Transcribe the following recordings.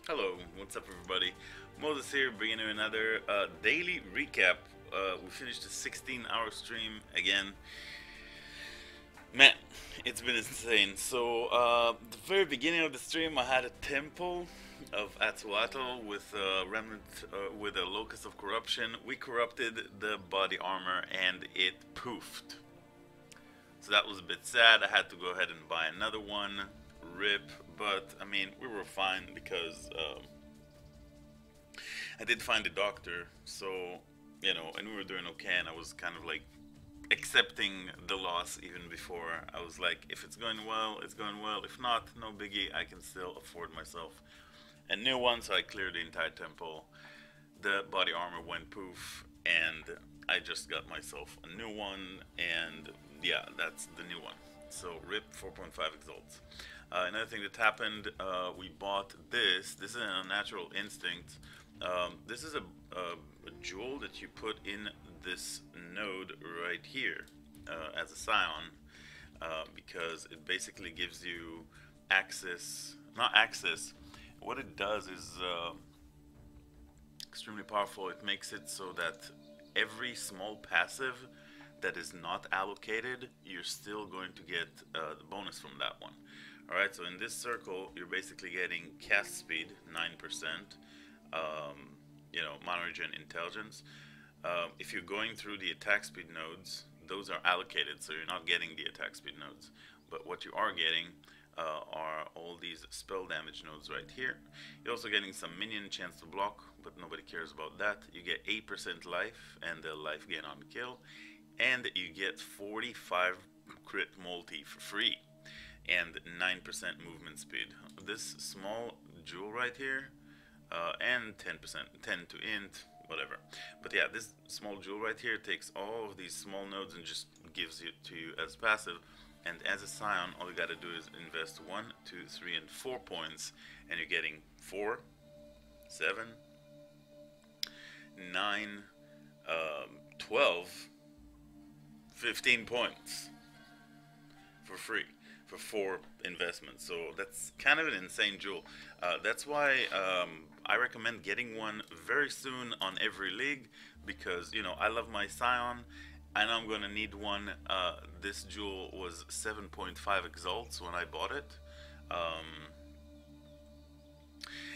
Hello, what's up, everybody? Moses here, bringing you another daily recap. We finished a 16-hour stream again. Man, it's been insane. So, the very beginning of the stream, I had a temple of Atsuatl with a remnant, with a locus of corruption. We corrupted the body armor, and it poofed. So that was a bit sad. I had to go ahead and buy another one. Rip, but I mean, we were fine because. I did find a doctor, so and we were doing okay, and I was kind of like accepting the loss even before. I was like, if it's going well, it's going well. If not, no biggie. I can still afford myself a new one, so I cleared the entire temple. The body armor went poof, and I just got myself a new one, and yeah, that's the new one. So RIP 4.5 exalts. Another thing that happened, we bought this. This is a natural instinct. This is a jewel that you put in this node right here as a scion, because it basically gives you access, not access. What it does is extremely powerful. It makes it so that every small passive that is not allocated, you're still going to get the bonus from that one. Alright, so in this circle, you're basically getting cast speed, 9%, mono-regen intelligence. If you're going through the attack speed nodes, those are allocated, so you're not getting the attack speed nodes. But what you are getting are all these spell damage nodes right here. You're also getting some minion chance to block, but nobody cares about that. You get 8% life and the life gain on kill, and you get 45 crit multi for free and 9% movement speed. This small jewel right here, and 10%, 10 to int, whatever. But yeah, this small jewel right here takes all of these small nodes and just gives it to you as passive. And as a scion, all you gotta do is invest 1, 2, 3, and 4 points, and you're getting 4, 7, 9, 12, 15 points for free for 4 investments. So that's kind of an insane jewel. That's why I recommend getting one very soon on every league, because I love my Scion. I know I'm gonna need one. This jewel was 7.5 exalts when I bought it. Um,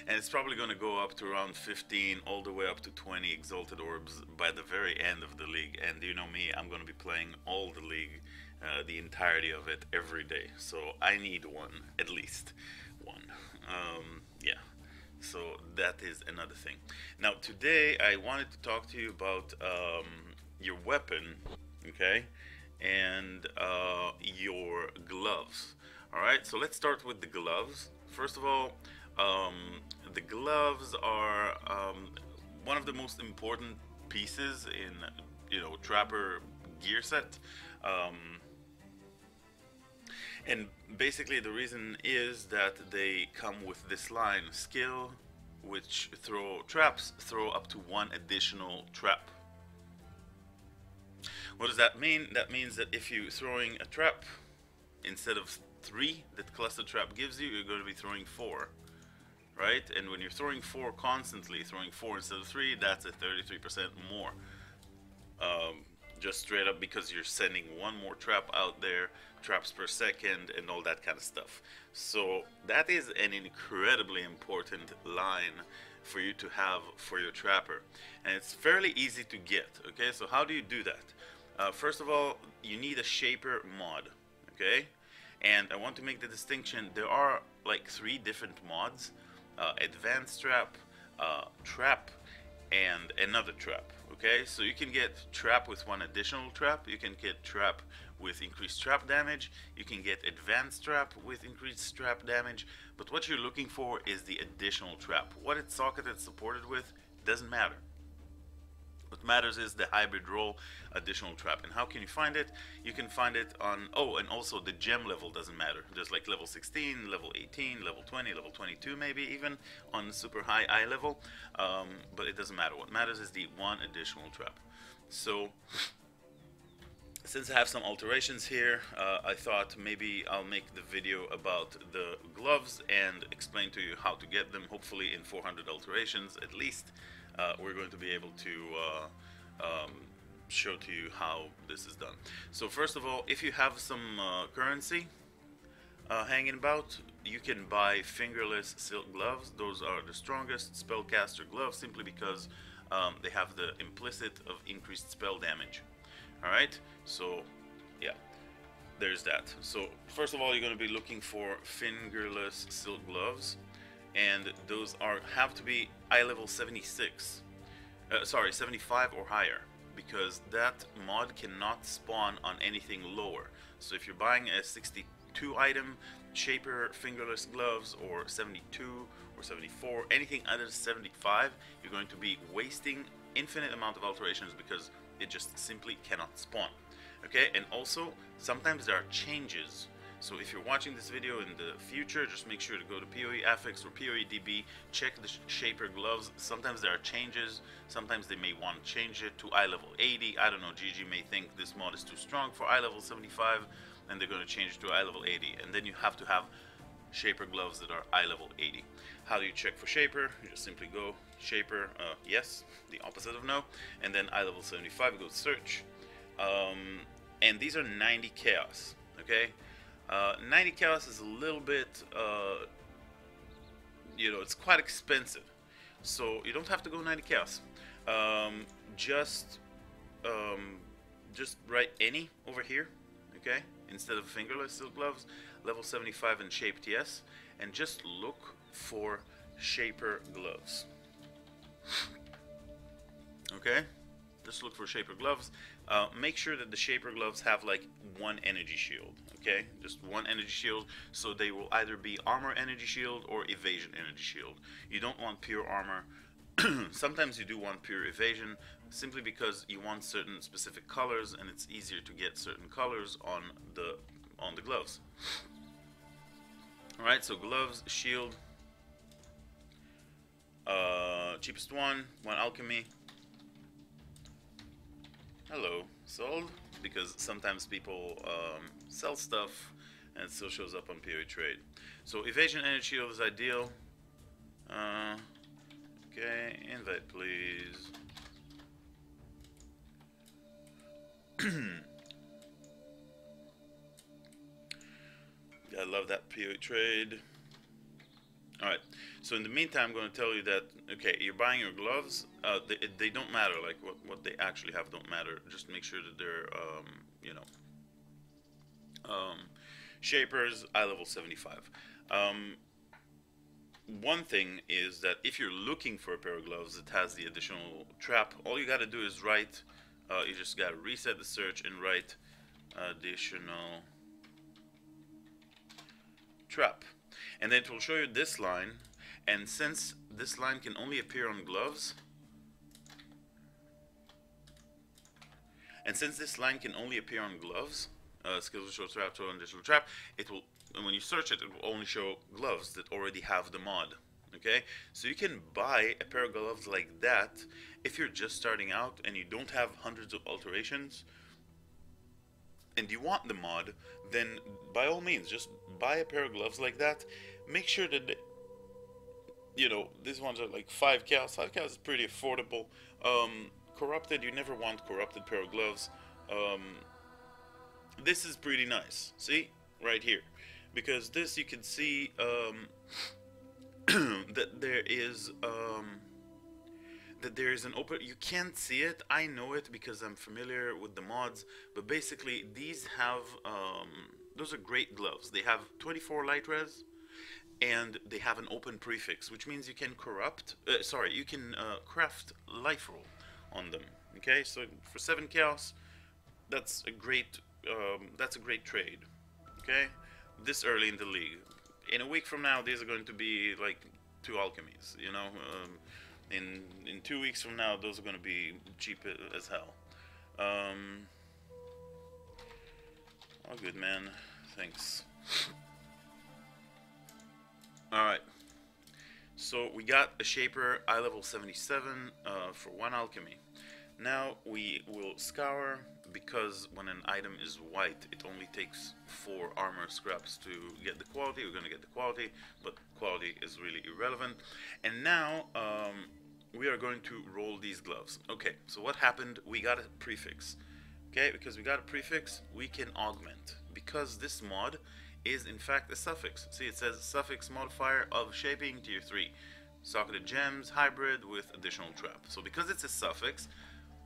and it's probably going to go up to around 15 all the way up to 20 exalted orbs by the very end of the league. And you know me, I'm going to be playing all the league, the entirety of it every day, so I need one, at least one. Yeah, so that is another thing. Now today I wanted to talk to you about your weapon, okay, and your gloves. All right, so let's start with the gloves. First of all, um, the gloves are one of the most important pieces in trapper gear set. Um, and basically, the reason is that they come with this line skill, which throw traps, throw up to one additional trap. What does that mean? That means that if you're throwing a trap, instead of 3 that cluster trap gives you, you're going to be throwing 4. Right? And when you're throwing 4 constantly, throwing 4 instead of 3, that's a 33% more. Just straight up because you're sending one more trap out there, traps per second, and all that kind of stuff. So that is an incredibly important line for you to have for your trapper, and it's fairly easy to get. Okay, so how do you do that? First of all, you need a shaper mod. Okay, and I want to make the distinction. There are like 3 different mods: advanced trap, trap, and another trap. Okay, so you can get trap with 1 additional trap, you can get trap with increased trap damage, you can get advanced trap with increased trap damage, but what you're looking for is the additional trap. What it's socketed supported with doesn't matter. What matters is the hybrid role additional trap. And how can you find it? You can find it on, oh, and also the gem level doesn't matter. There's like level 16, level 18, level 20, level 22 maybe even on super high eye level. But it doesn't matter. What matters is the 1 additional trap. So since I have some alterations here, I thought maybe I'll make the video about the gloves and explain to you how to get them. Hopefully in 400 alterations at least, we're going to be able to show to you how this is done. So first of all, if you have some currency hanging about, you can buy fingerless silk gloves. Those are the strongest spellcaster gloves simply because they have the implicit of increased spell damage. Alright, so yeah, there's that. So first of all, you're going to be looking for fingerless silk gloves, and those have to be eye level 76. Sorry, 75 or higher, because that mod cannot spawn on anything lower. So if you're buying a 62 item Shaper fingerless gloves, or 72 or 74, anything under 75, you're going to be wasting infinite amount of alterations because it just simply cannot spawn. Okay, and also sometimes there are changes. So if you're watching this video in the future, just make sure to go to PoE Affix or PoE DB, check the Shaper gloves. Sometimes there are changes. Sometimes they may want to change it to eye level 80. I don't know, GG may think this mod is too strong for eye level 75, and they're going to change it to eye level 80. And then you have to have Shaper gloves that are eye level 80. How do you check for Shaper? You just simply go Shaper, yes, the opposite of no, and then eye level 75, you go search. And these are 90 chaos, okay? 90 chaos is a little bit, you know, it's quite expensive. So you don't have to go 90 chaos. Just write any over here, okay? Instead of fingerless silk gloves, level 75 and shape TS, and just look for Shaper gloves. Okay? Just look for Shaper gloves. Make sure that the Shaper gloves have like one energy shield, okay? Just one energy shield, so they will either be armor energy shield or evasion energy shield. You don't want pure armor. Sometimes you do want pure evasion, simply because you want certain specific colors, and it's easier to get certain colors on the gloves. Alright, so gloves, shield, cheapest one alchemy. Hello, sold, because sometimes people sell stuff and it still shows up on PoE trade. So evasion energy shield is ideal. Okay, invite please. I love that PoE trade. Alright, so in the meantime, I'm going to tell you that, okay, you're buying your gloves, they don't matter, like what they actually have don't matter. Just make sure that they're, you know, Shapers, eye level 75. One thing is that if you're looking for a pair of gloves that has the additional trap, all you got to do is write, you just got to reset the search and write additional trap. And then it will show you this line, and since this line can only appear on gloves, skills will show trap, show additional trap, it will, when you search it, it will only show gloves that already have the mod. Okay, so you can buy a pair of gloves like that if you're just starting out and you don't have hundreds of alterations and you want the mod. Then by all means just buy a pair of gloves like that. Make sure that they, you know, these ones are like 5 chaos. 5 chaos is pretty affordable. Corrupted, you never want corrupted pair of gloves. This is pretty nice, see, right here, because this you can see that there is an open, you can't see it, I know it because I'm familiar with the mods, but basically these have those are great gloves. They have 24 light res, and they have an open prefix, which means you can you can craft life roll on them. Okay, so for 7 chaos, that's a great trade. Okay, this early in the league. In a week from now, these are going to be like 2 alchemies. You know, in 2 weeks from now, those are going to be cheap as hell. All good, man. Thanks. Alright, so we got a Shaper eye level 77 for 1 alchemy. Now we will scour because when an item is white, it only takes 4 armor scraps to get the quality. We're going to get the quality, but quality is really irrelevant. And now we are going to roll these gloves. Okay, so what happened? We got a prefix. Okay, because we got a prefix, we can augment. Because this mod is in fact a suffix. See, it says suffix modifier of shaping tier 3. Socketed gems, hybrid with additional trap. So because it's a suffix,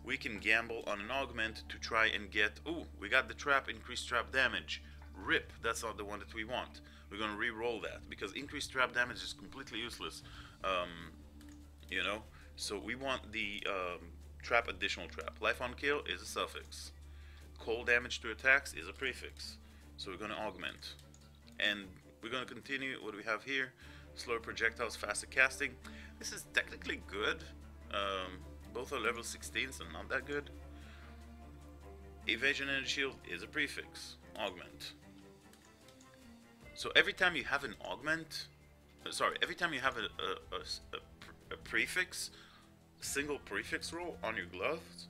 we can gamble on an augment to try and get, ooh, we got the trap, increased trap damage. RIP, that's not the one that we want. We're going to re-roll that, because increased trap damage is completely useless. You know, so we want the trap, additional trap. Life on kill is a suffix. Cold damage to attacks is a prefix. So we're going to augment. And we're going to continue what we have here. Slower projectiles, faster casting. This is technically good. Both are level 16, so not that good. Evasion energy shield is a prefix. Augment. So every time you have an augment, every time you have a prefix, single prefix roll on your gloves,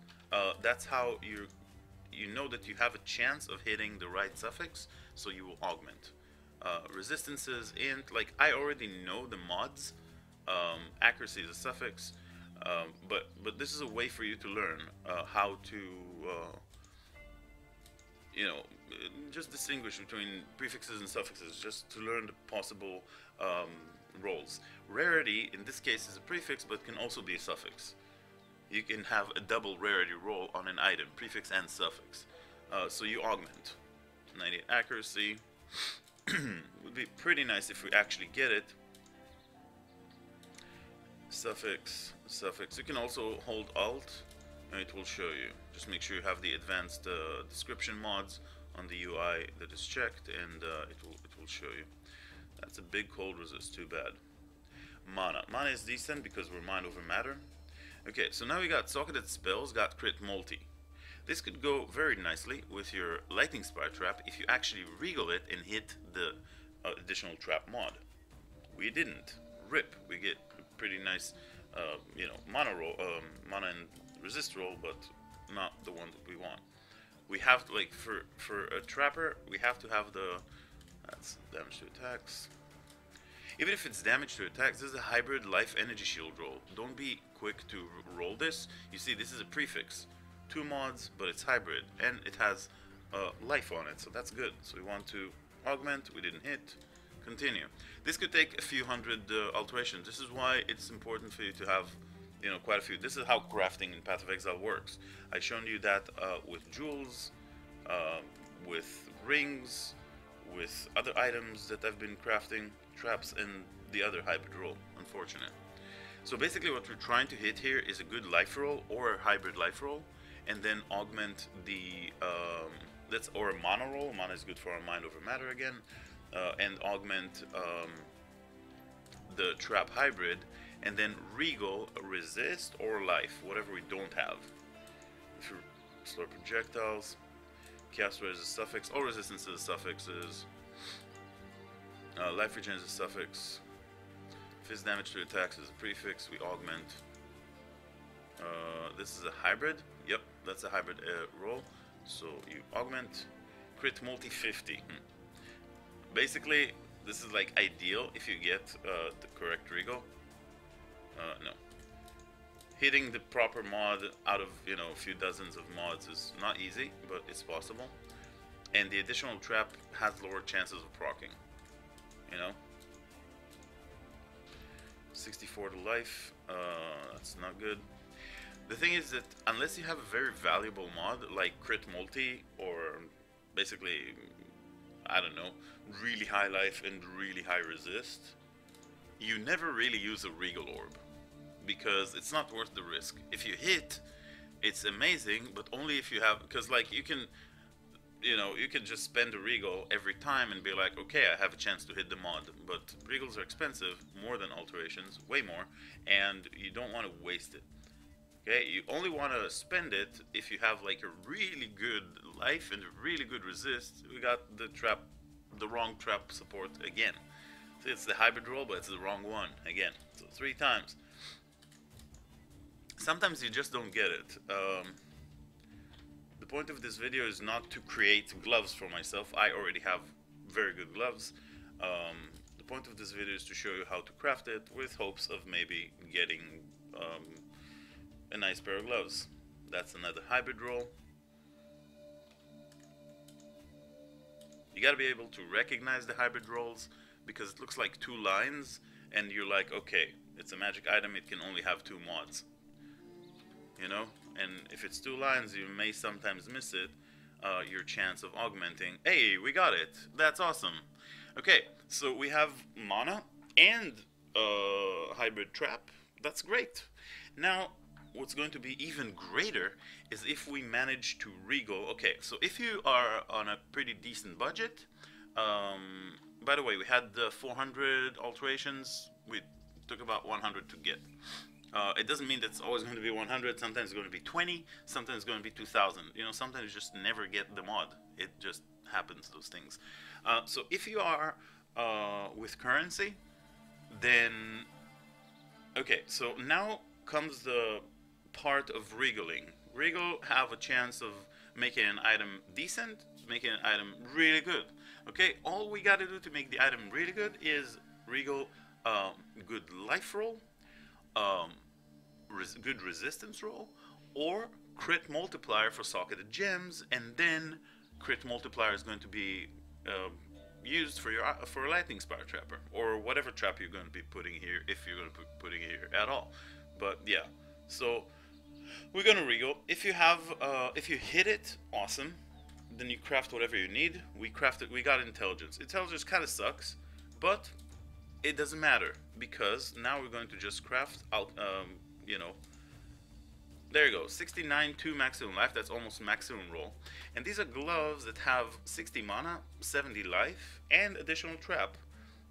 that's how you know that you have a chance of hitting the right suffix, so you will augment. Resistances, int, like I already know the mods. Accuracy is a suffix, but this is a way for you to learn how to you know, just distinguish between prefixes and suffixes, just to learn the possible rolls. Rarity in this case is a prefix, but can also be a suffix. You can have a double rarity roll on an item, prefix and suffix. So you augment. 98 accuracy. Would be pretty nice if we actually get it. Suffix, suffix. You can also hold Alt and it will show you. Just make sure you have the advanced description mods on the UI that is checked, and it will show you. That's a big cold resist, too bad. Mana. Mana is decent because we're mind over matter. Okay, so now we got socketed spells, got crit multi. This could go very nicely with your lightning spire trap if you actually regal it and hit the additional trap mod. We didn't. RIP. We get a pretty nice, you know, mana roll, mana and resist roll, but not the one that we want. We have to, like, for a trapper, we have to have the, that's damage to attacks. Even if it's damage to attacks, this is a hybrid life energy shield roll. Don't be quick to roll this. You see, this is a prefix. 2 mods, but it's hybrid, and it has life on it, so that's good. So we want to augment, we didn't hit, continue. This could take a few hundred alterations. This is why it's important for you to have, you know, quite a few. This is how crafting in Path of Exile works. I've shown you that with jewels, with rings, with other items that I've been crafting, traps, and the other hybrid roll. Unfortunate. So basically what we're trying to hit here is a good life roll or a hybrid life roll, and then augment the or a mana roll. Mana is good for our mind over matter again, and augment the trap hybrid, and then regal, resist, or life, whatever we don't have. If you're slower projectiles, chaos ray is a suffix, all resistance is a suffixes, life regen is a suffix, fizz damage to attacks is a prefix, we augment. This is a hybrid, yep, that's a hybrid roll, so you augment, crit multi 50. Basically, this is like ideal if you get the correct regal. No. Hitting the proper mod out of, you know, a few dozens of mods is not easy, but it's possible. And the additional trap has lower chances of proccing, you know. 64 to life, that's not good. The thing is that unless you have a very valuable mod like crit multi, or basically, I don't know, really high life and really high resist, you never really use a regal orb, because it's not worth the risk. If you hit, it's amazing, but only if you have, because like you can, you know, you can just spend a regal every time and be like, okay, I have a chance to hit the mod, but regals are expensive, more than alterations, way more, and you don't want to waste it. Okay, you only want to spend it if you have like a really good life and a really good resist. We got the trap, the wrong trap support again. So it's the hybrid roll, but it's the wrong one again. So 3 times. Sometimes you just don't get it. The point of this video is not to create gloves for myself. I already have very good gloves. The point of this video is to show you how to craft it with hopes of maybe getting a nice pair of gloves. That's another hybrid roll. You gotta be able to recognize the hybrid rolls because it looks like two lines and you're like, okay, it's a magic item, it can only have two mods. You know? And if it's two lines, you may sometimes miss it, your chance of augmenting. Hey, we got it! That's awesome! Okay, so we have mana and hybrid trap. That's great. Now, what's going to be even greater is if we manage to regal. Okay, so if you are on a pretty decent budget, by the way, we had the 400 alterations. We took about 100 to get. It doesn't mean that it's always going to be 100. Sometimes it's going to be 20. Sometimes it's going to be 2,000. You know, sometimes you just never get the mod. It just happens, those things. So if you are with currency, then okay. So now comes the part of regaling. Regal have a chance of making an item decent, making an item really good. Okay, all we got to do to make the item really good is regal good life roll, good resistance roll, or crit multiplier for socketed gems, and then crit multiplier is going to be used for your for a lightning spire trapper or whatever trap you're going to be putting here, if you're going to be putting it here at all. But yeah, so we're gonna regal. If you have if you hit it, awesome. Then you craft whatever you need. We crafted. We got intelligence. Intelligence kind of sucks, but it doesn't matter because now we're going to just craft out. You know, there you go. 69 to maximum life. That's almost maximum roll. And these are gloves that have 60 mana, 70 life, and additional trap.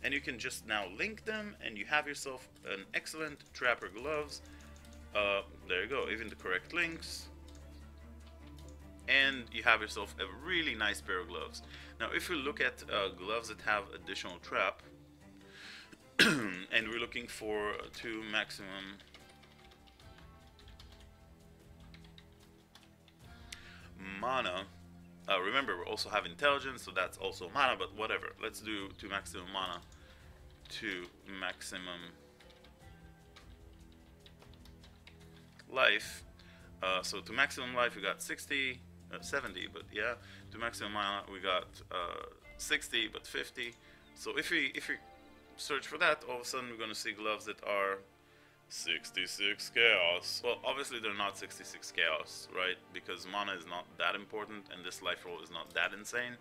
And you can just now link them, and you have yourself an excellent trapper gloves. There you go. Even the correct links. And you have yourself a really nice pair of gloves. Now if you look at gloves that have additional trap, and we're looking for 2 maximum mana, remember we also have intelligence, so that's also mana, but whatever, let's do 2 maximum mana, 2 maximum life. So to maximum life we got 60, 70, but yeah, to maximum mana we got 60, but 50. So if we search for that, all of a sudden we're going to see gloves that are 66 chaos. Well, obviously they're not 66 chaos, right? Because mana is not that important and this life roll is not that insane.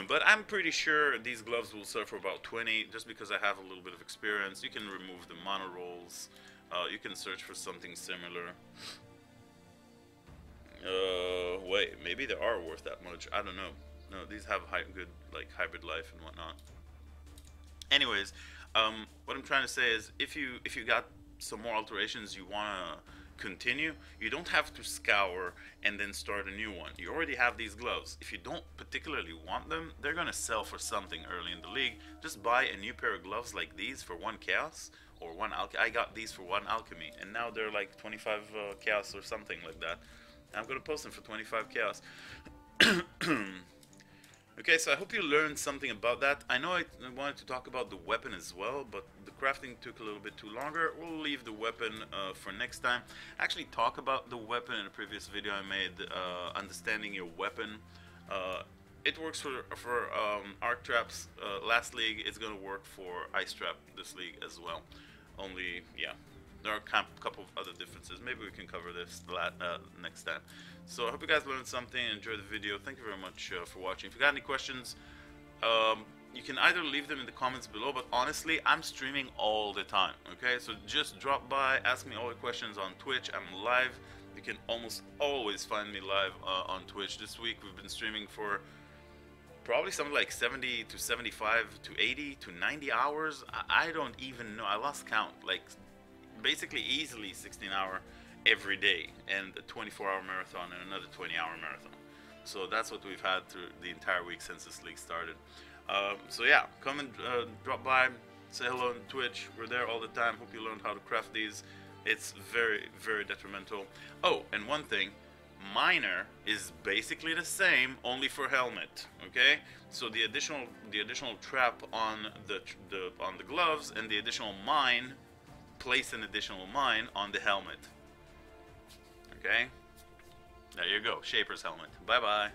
But I'm pretty sure these gloves will serve for about 20, just because I have a little bit of experience. You can remove the mana rolls. You can search for something similar. Wait, maybe they are worth that much. I don't know. No, these have good like hybrid life and whatnot. Anyways, what I'm trying to say is, if you got some more alterations you wanna continue, you don't have to scour and then start a new one. You already have these gloves. If you don't particularly want them, they're gonna sell for something early in the league. Just buy a new pair of gloves like these for 1 chaos or 1 alchemy. I got these for 1 alchemy, and now they're like 25 chaos or something like that. I'm gonna post them for 25 chaos. Okay, so I hope you learned something about that. I know I wanted to talk about the weapon as well, but the crafting took a little bit too longer. We'll leave the weapon for next time. I actually talk about the weapon in a previous video I made, understanding your weapon. It works for arc traps last league. It's gonna work for ice trap this league as well. Only, yeah, there are a couple of other differences. Maybe we can cover this next time. So I hope you guys learned something and enjoyed the video. Thank you very much for watching. If you got any questions, you can either leave them in the comments below, but honestly, I'm streaming all the time, okay? So just drop by, ask me all your questions on Twitch. I'm live. You can almost always find me live on Twitch. This week we've been streaming for probably something like 70 to 75 to 80 to 90 hours. I don't even know. I lost count. Like, basically easily 16-hour every day, and a 24-hour marathon and another 20-hour marathon. So that's what we've had through the entire week since this league started. So yeah, come and drop by, say hello on Twitch. We're there all the time. Hope you learned how to craft these. It's very, very detrimental. Oh, and one thing, miner is basically the same, only for helmet. Okay, so the additional trap on the gloves, and the additional mine, place an additional mine on the helmet. Okay, there you go, Shaper's helmet. Bye bye.